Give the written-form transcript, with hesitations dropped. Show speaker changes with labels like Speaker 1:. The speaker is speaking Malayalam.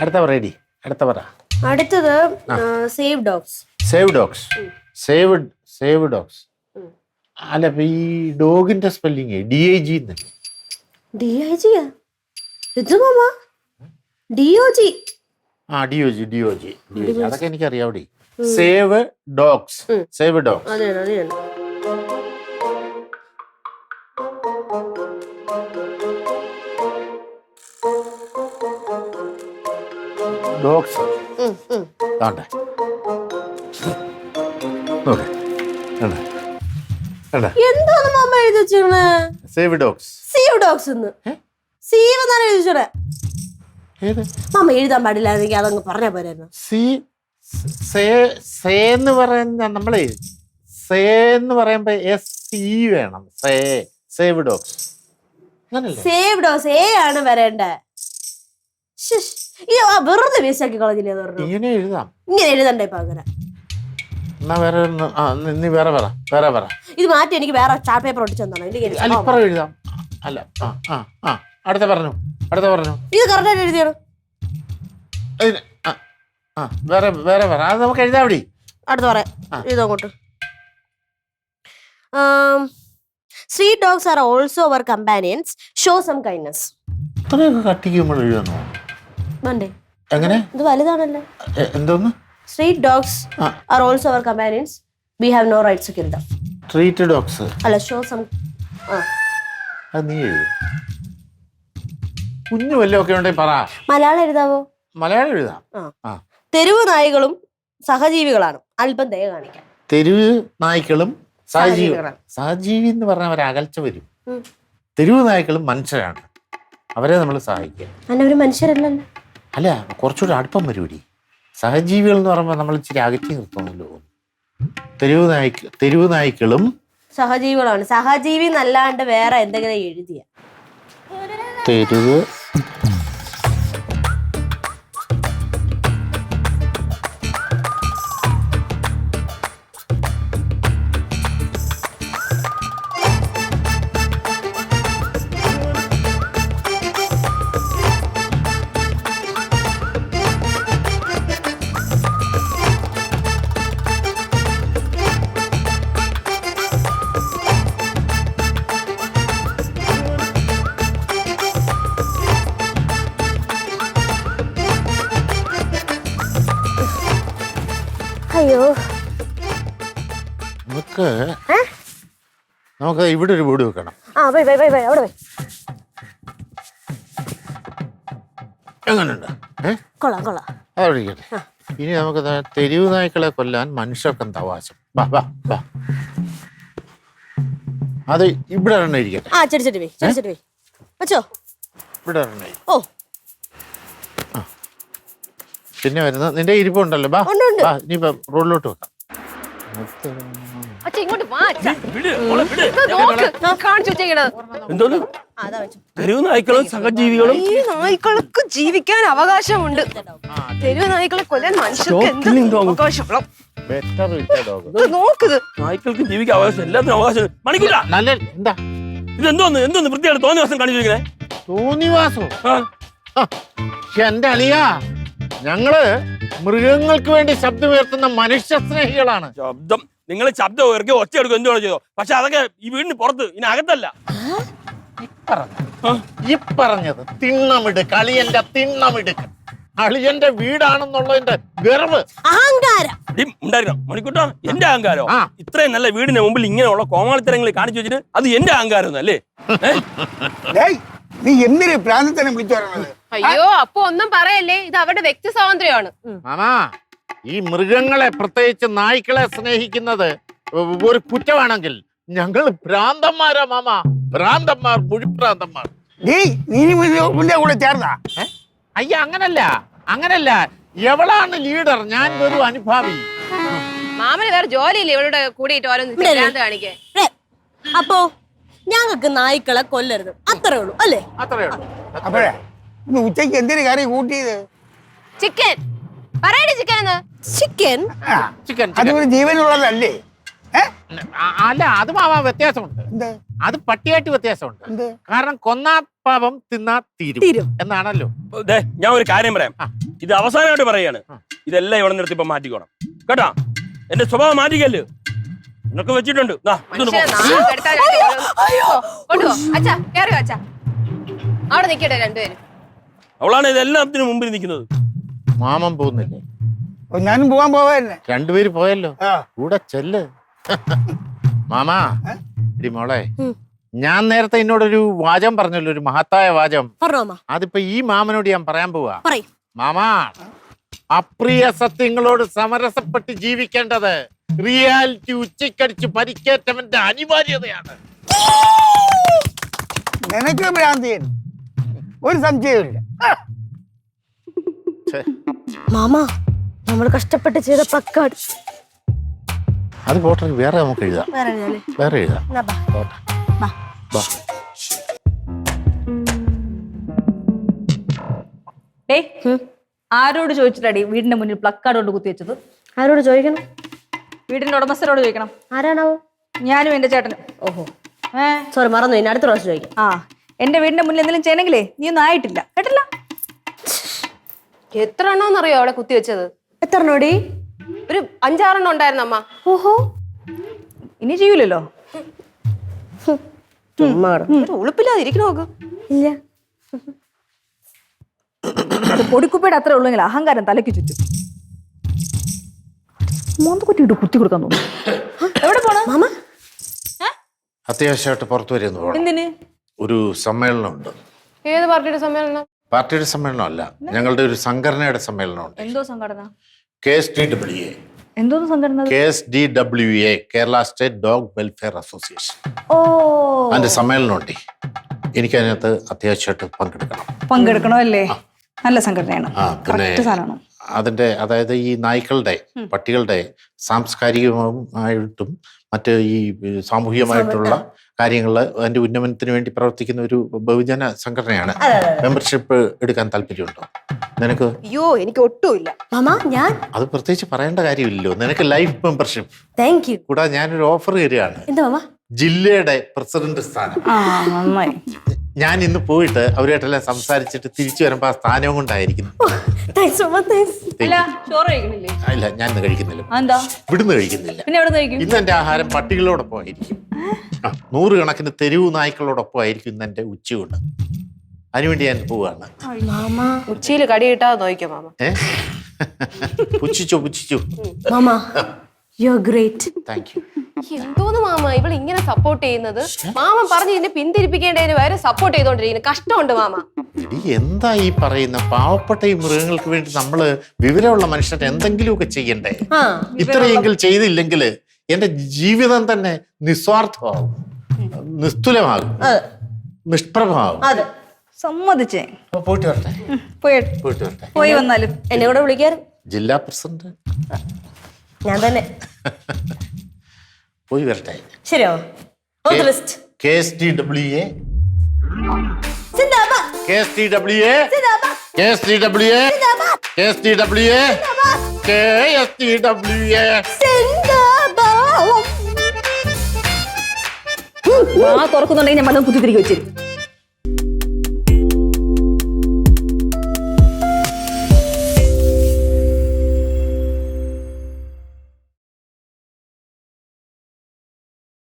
Speaker 1: അടുത്ത റെഡി. അടുത്ത പറ.
Speaker 2: അടുത്തത് save dogs.
Speaker 1: Save dogs. Save dogs. അല്ല ഈ ഡോഗിന്റെ സ്പെല്ലിങ് DIG എന്നല്ലേ?
Speaker 2: DIG ഇത് മാമ DOG.
Speaker 1: DOG അതൊക്കെ എനിക്കറിയാവിടെ. Save dogs. Save dogs. Dogs വേണ്ടേ?
Speaker 2: എന്താണ് മാമ എഴുതി വെച്ചേ?
Speaker 1: Save dogs.
Speaker 2: സേവ് ഡോഗ്സ് എന്ന് സേവ് എന്നാണ് എഴുതി വെച്ചേ. മാമ എഴുതാൻ പാടില്ല, എനിക്ക് അതങ്ങ് പറഞ്ഞാ പോരായിരുന്നു.
Speaker 1: എന്ന് പറയുന്ന നമ്മളെ എന്ന് പറയുമ്പോ SE വേണം. Save dogs.
Speaker 2: Save dogs A ആണ് വരേണ്ടേ. വെറുതെ വേസ്റ്റ് ആക്കി കളഞ്ഞില്ലേ?
Speaker 1: ഇങ്ങനെ എഴുതാം.
Speaker 2: ഇങ്ങനെ എഴുതണ്ടേ ഇപ്പൊ അങ്ങനെ? ഇത് മാറ്റി എനിക്ക് വേറെ ചാർട്ട് പേപ്പർ ഒട്ടിച്ചു തന്നോ?
Speaker 1: എഴുതാം. അല്ല അടുത്ത പറഞ്ഞു.
Speaker 2: ഇത് കറക്റ്റായിട്ട് എഴുതിയാണ്.
Speaker 1: വേറെ പറ. അത് നമുക്ക് എഴുതാം. അവിടെ
Speaker 2: അടുത്ത പറയാം. ഇതങ്ങോട്ട്. Street dogs are also our companions. Show some kindness.
Speaker 1: എങ്ങനെ?
Speaker 2: ഇത് വലുതാണല്ലോ.
Speaker 1: എന്തോന്ന്?
Speaker 2: Street dogs are also our companions. We have no rights to kill them.
Speaker 1: Street dogs.
Speaker 2: അല്ല, show some.
Speaker 1: അത് നീ എഴുതും. കുഞ്ഞു വല്ലതൊക്കെ ഉണ്ടെങ്കിൽ പറ.
Speaker 2: മലയാളം എഴുതാവോ?
Speaker 1: മലയാളം എഴുതാം.
Speaker 2: തെരുവ് നായ്കളും സഹജീവികളാണ്. അല്പം ദയ കാണിക്കാം.
Speaker 1: തെരുവ് നായ്ക്കളും സഹജീവി എന്ന് പറഞ്ഞാൽ അവർ അകൽച്ച വരും. തെരുവ് നായ്ക്കളും മനുഷ്യരാണ്. അവരെ നമ്മൾ സഹായിക്കുക.
Speaker 2: അവര് മനുഷ്യരല്ലല്ലോ.
Speaker 1: അല്ല, കുറച്ചുകൂടി അടുപ്പം വരുവടി. സഹജീവികൾ എന്ന് പറയുമ്പോൾ നമ്മൾ ഇച്ചിരി അകറ്റി നിർത്തുന്നല്ലോ. തെരുവ് നായ്ക്കളും
Speaker 2: സഹജീവികളാണ്. സഹജീവി എന്നല്ലാണ്ട് വേറെ എന്തെങ്കിലും എഴുതിയ
Speaker 1: തെരുവ് നമുക്ക് ഇവിടെ ഒരു ബോർഡ് വെക്കണം. എങ്ങനെയുണ്ട്? അതോടിക്കട്ടെ. ഇനി നമുക്ക് തെരുവ് നായ്ക്കളെ കൊല്ലാൻ മനുഷ്യർക്കെന്താ അവകാശം? അത് ഇവിടെ തന്നെ ഇരിക്കട്ടെ. ഇവിടെ തന്നെ. പിന്നെ വരുന്ന നിന്റെ ഇരിപ്പുണ്ടല്ലോ. ഇനിയിപ്പോ റോഡിലോട്ട് വെക്കാം.
Speaker 3: തെരുവ് നായ്ക്കളും സഹജീവികളും.
Speaker 4: ഈ നായ്ക്കൾക്ക് ജീവിക്കാൻ അവകാശമുണ്ട്. തെരുവ് നായ്ക്കളെ കൊല്ലാൻ മനുഷ്യർക്ക് അവകാശമുള്ള നോക്കുന്നത്.
Speaker 3: നായ്ക്കൾക്ക് ജീവിക്കാൻ അവകാശം, എല്ലാത്തിനും അവകാശം. മണിക്കൂല
Speaker 1: എന്താ
Speaker 3: ഇതെന്തോന്ന് വൃത്തിയാണ് തോന്നിവാസം കാണിച്ചിരിക്കണേ?
Speaker 1: തോന്നിവാസോ? എന്റെ അളിയാ, ഞങ്ങള് മൃഗങ്ങൾക്ക് വേണ്ടി ശബ്ദമുയർത്തുന്ന മനുഷ്യ സ്നേഹികളാണ്.
Speaker 3: ശബ്ദം നിങ്ങൾ ശബ്ദം ഉയർത്തി ഒച്ച എടുക്കും എന്തോ ചെയ്തോ, പക്ഷെ അതൊക്കെ ഈ വീടിന് പുറത്ത്, ഇനി അകത്തല്ല.
Speaker 1: ഈ പറഞ്ഞത് തിണ്ണമിടുക്ക്, അളിയന്റെ തിണ്ണമിടുക്ക്. അളിയന്റെ വീടാണെന്നുള്ളതിന്റെ ഗർവ്,
Speaker 2: അഹങ്കാരം
Speaker 3: ഉണ്ടായിരുന്നു. മണിക്കൂട്ടാ, എന്റെ അഹങ്കാരോ? ഇത്രയും നല്ല വീടിന്റെ മുമ്പിൽ ഇങ്ങനെയുള്ള കോമാളിത്തരങ്ങൾ കാണിച്ചു വെച്ചിട്ട് അത് എന്റെ അഹങ്കാരം അല്ലേ?
Speaker 5: നീ എന്തിനു പ്രാന്തത്തിനെ വിളിച്ചു പറയുന്നത്?
Speaker 4: അയ്യോ, അപ്പൊ ഒന്നും പറയല്ലേ, ഇത് അവരുടെ വ്യക്തി സ്വാതന്ത്ര്യമാണ്.
Speaker 1: മാമാ, ഈ മൃഗങ്ങളെ പ്രത്യേകിച്ച് നായ്ക്കളെ സ്നേഹിക്കുന്നത് ഒരു കുറ്റമാണെങ്കിൽ ഞങ്ങൾ ഭ്രാന്തന്മാരാ മാമാ. ഭ്രാന്തന്മാർ, മുഴുഭ്രാന്തന്മാർ.
Speaker 5: കൂടെ ചേർന്നാ?
Speaker 1: അയ്യ, അങ്ങനല്ല. എവളാണ് ലീഡർ? ഞാൻ വെറും അനുഭാവി.
Speaker 4: മാമന് വേറെ ജോലിയില്ലേ ഇവളുടെ കൂടിയിട്ട് ഓരോന്ന് കാണിക്കേ?
Speaker 2: അപ്പോ ഞങ്ങൾക്ക് നായ്ക്കളെ കൊല്ലരുത്, അത്രേ ഉള്ളൂ അല്ലേ?
Speaker 1: അത്രേ ഉള്ളൂ.
Speaker 5: അപ്പോഴേ ഉച്ചയ്ക്ക് എന്തിനു കറി കൂട്ടിയത്?
Speaker 4: ചിക്കൻ. പറയണേ ചിക്കൻ.
Speaker 2: ചിക്കൻ
Speaker 5: അതുപോലെ ജീവനുള്ളതല്ലേ?
Speaker 1: അല്ല അത് മാമാ വ്യത്യാസമുണ്ട്.
Speaker 5: എന്ത്
Speaker 1: അത് പട്ടിയായിട്ട് വ്യത്യാസമുണ്ട്.
Speaker 5: എന്ത്
Speaker 1: കാരണം കൊന്നാ പാപം തിന്നാ തീരും എന്നാണല്ലോ.
Speaker 3: ദേ, ഞാൻ ഒരു കാര്യം പറയാം. ഇത് അവസാനമായിട്ട് പറയാണ്. ഇതെല്ലാം ഇവിടെ നിർത്തി ഇപ്പൊ മാറ്റിക്കോണം കേട്ടാ. എന്റെ സ്വഭാവം മാറ്റിക്കല്ലോ. നിനക്ക് വെച്ചിട്ടുണ്ട്. ദാ, ഇതൊന്ന് പോ.
Speaker 4: കൊണ്ടുപോ അച്ഛാ, കേറി അച്ഛാ. അവിടെ നിക്കട്ടെ രണ്ടുപേരും.
Speaker 3: അവളാണ് ഇതെല്ലാത്തിനും മുമ്പിൽ നിൽക്കുന്നത്.
Speaker 1: മാമൻ പോകുന്നില്ലേ?
Speaker 5: ഓ, ഞാനും പോവാൻ പോവാന്നെ.
Speaker 1: രണ്ടുപേര് പോയല്ലോ,
Speaker 5: ആ
Speaker 1: കൂടെ ചെല്ല്. മാമാ ഇടി മോളെ, ഞാൻ നേരത്തെ എന്നോടൊരു വാചകം പറഞ്ഞല്ലോ, ഒരു മഹത്തായ വാചകം.
Speaker 2: പറഞ്ഞോ
Speaker 1: അതിപ്പോ ഈ മാമനോട് ഞാൻ പറയാൻ പോവാ.
Speaker 2: പറയും.
Speaker 1: മാമാ, അപ്രിയ സത്യങ്ങളോട് സമരസപ്പെട്ട് ജീവിക്കേണ്ടത് റിയാലിറ്റി ഉച്ചക്കടിച്ച് പരിക്കേറ്റവന്റെ അനിവാര്യതയാണ്.
Speaker 5: നിനക്ക് ഭ്രാന്തിയൻ, ഒരു സംശയമില്ല.
Speaker 2: മാമ, നമ്മൾ കഷ്ടപ്പെട്ട് ചെയ്ത പ്ലക്കാർഡ്
Speaker 1: അത് പോട്ടെ, വേറെ നമുക്ക് എഴുതാം. വേറെ എഴുതാം. പോട്ടെ. ബാ.
Speaker 6: ആരോട് ചോദിച്ചിട്ടാടി വീടിന്റെ മുന്നിൽ പ്ലക്കാർഡ് കൊണ്ട് കുത്തിവെച്ചത്?
Speaker 2: ആരോട് ചോദിക്കണം?
Speaker 6: വീടിന്റെ ഉടമസ്ഥരോട് ചോദിക്കണം.
Speaker 2: ആരാണാവോ?
Speaker 6: ഞാനും എന്റെ ചേട്ടനും.
Speaker 2: ഓഹോ, സോറി, മറന്നു. ഇനി അടുത്ത പ്രാവശ്യം ചോദിക്കാം.
Speaker 6: ആ, എന്റെ വീടിന്റെ മുന്നിൽ എന്തെങ്കിലും ചെയ്യണമെങ്കിലേ നീ ഒന്നും ആയിട്ടില്ല കേട്ടില്ല.
Speaker 4: എത്ര എണ്ണോന്നറിയോ അവിടെ കുത്തിവെച്ചത്?
Speaker 2: എത്ര നോടി?
Speaker 4: ഒരു 5-6 എണ്ണം ഉണ്ടായിരുന്നു അമ്മ.
Speaker 2: ഓഹോ,
Speaker 6: ഇനി ചെയ്യൂലല്ലോ.
Speaker 4: ഒരു ഉളുപ്പില്ലാതെ ഇരിക്കണ നോക്ക്.
Speaker 2: ഇല്ല.
Speaker 6: അത് പൊടിക്കുപ്പയുടെ അത്ര ഉള്ളെങ്കിൽ അഹങ്കാരം തലയ്ക്ക് ചുറ്റും. മോന്ത കുറ്റിയിട്ട് കുത്തി കൊടുക്കാൻ തോന്നുന്നു. എവിടെ പോണം
Speaker 2: മാമ?
Speaker 1: അത്യാവശ്യമായിട്ട് പുറത്തു വരുന്നു പോകണം.
Speaker 6: എന്തിന്?
Speaker 1: ഒരു സമ്മേളനമുണ്ട്.
Speaker 4: ഏത് പാർട്ടിയുടെ സമ്മേളനം?
Speaker 1: പാർട്ടിയുടെ സമ്മേളനം അല്ല, ഞങ്ങളുടെ ഒരു സംഘടനയുടെ സമ്മേളനമുണ്ട്.
Speaker 6: എന്തോ സംഘടന?
Speaker 1: KSDWA.
Speaker 6: എന്തോന്ന് സംഘടന?
Speaker 1: KSDWA, Kerala state dog welfare association.
Speaker 6: ഓ,
Speaker 1: അതിന്റെ സമ്മേളനമുണ്ട്. എനിക്കതിനകത്ത് അത്യാവശ്യമായിട്ട് പങ്കെടുക്കണം.
Speaker 6: പങ്കെടുക്കണമല്ലേ? നല്ല സംഘടനയാണ്.
Speaker 1: പിന്നെ
Speaker 6: കറക്റ്റ് സാധനമാണ്.
Speaker 1: അതിന്റെ, അതായത് ഈ നായ്ക്കളുടെ പട്ടികളുടെ സാംസ്കാരികമായിട്ടും മറ്റ് ഈ സാമൂഹികമായിട്ടുള്ള കാര്യങ്ങളിൽ അതിന്റെ ഉന്നമനത്തിന് വേണ്ടി പ്രവർത്തിക്കുന്ന ഒരു ബഹുജന സംഘടനയാണ്. മെമ്പർഷിപ്പ് എടുക്കാൻ താല്പര്യമുണ്ടോ നിനക്ക്?
Speaker 4: അയ്യോ, എനിക്ക് ഒട്ടുമില്ല
Speaker 2: മാമ. ഞാൻ
Speaker 1: അത് പ്രത്യേകിച്ച് പറയേണ്ട കാര്യമില്ലല്ലോ. നിനക്ക് ലൈഫ് മെമ്പർഷിപ്പ്.
Speaker 2: Thank you.
Speaker 1: കൂടാതെ ഞാനൊരു ഓഫർ തരികയാണ്.
Speaker 2: എന്താ മാമ?
Speaker 1: ജില്ലയുടെ പ്രസിഡന്റ് സ്ഥാനം.
Speaker 6: നന്നായി.
Speaker 1: ഞാൻ ഇന്ന് പോയിട്ട് അവരുമായിട്ടെല്ലാം സംസാരിച്ചിട്ട് തിരിച്ചു വരുമ്പോ ആ സ്ഥാനവും കൊണ്ടായിരിക്കുന്നു.
Speaker 6: അല്ല, ചോറ് കഴിക്കണില്ലേ?
Speaker 1: ഇല്ല, ഞാൻ ഇന്ന് കഴിക്കുന്നില്ല.
Speaker 6: എന്താ?
Speaker 1: ഇവിടുന്ന് കഴിക്കുന്നില്ല.
Speaker 6: പിന്നെ എവിടെ കഴിക്കും?
Speaker 1: ഇന്ന് എന്റെ ആഹാരം പട്ടികളോടൊപ്പം ആയിരിക്കും. 100 കണക്കിന് തെരുവ് നായ്ക്കളോടൊപ്പം ആയിരിക്കും ഇന്ന് എന്റെ ഉച്ചയൂണ്. അതിനുവേണ്ടി ഞാൻ പോവാണ്.
Speaker 4: ഉച്ചയിൽ കടി കിട്ടാതെ നോക്കിയോ മാമ?
Speaker 1: പുച്ഛിച്ചു.
Speaker 2: മാമ, you are great.
Speaker 1: Thank you.
Speaker 4: എന്തോന്ന് മാമ ഇവൾ ഇങ്ങനെ സപ്പോർട്ട് ചെയ്യുന്നത്? മാമ പറഞ്ഞ് ഇതിനെ പിന്തിരിപ്പിക്കേണ്ടതിന് വരെ സപ്പോർട്ട് ചെയ്തോണ്ടിരിക്കുന്നു. കഷ്ടമുണ്ട് മാമ.
Speaker 1: എടി, എന്താ ഈ പറയുന്ന? പാവപ്പെട്ട ഈ മൃഗങ്ങൾക്ക് വേണ്ടി നമ്മള് വിവരമുള്ള മനുഷ്യർ എന്തെങ്കിലുമൊക്കെ ചെയ്യണ്ടേ? ഇത്രയെങ്കിലും ചെയ്തില്ലെങ്കിൽ എന്റെ ജീവിതം തന്നെ നിസ്വാർത്ഥമാകും, നിസ്തുലമാകും, നിഷ്പ്രഭമാകും.
Speaker 6: സമ്മതിച്ചേ.
Speaker 1: പോയിട്ട് വരട്ടെ.
Speaker 6: പോയിട്ട് വരട്ടെ. പോയി വന്നാലും
Speaker 2: എന്നെ കൂടെ വിളിക്കാറ്.
Speaker 1: ജില്ലാ പ്രസിഡന്റ്
Speaker 2: ഞാൻ തന്നെ.
Speaker 1: പോയി വരട്ടെ.
Speaker 2: ശരിയോ? All the best.
Speaker 1: KSDWA.
Speaker 2: Zindabad.
Speaker 1: KSDWA.
Speaker 2: Zindabad.
Speaker 1: KSDWA.
Speaker 2: Zindabad.
Speaker 1: KSDWA. KSDWA.
Speaker 2: സിന്ദാബാദ്.
Speaker 6: തുറക്കുന്നുണ്ടെങ്കിൽ ഞാൻ വന്ന് കുത്തിത്തിരികെ വെച്ചിരും.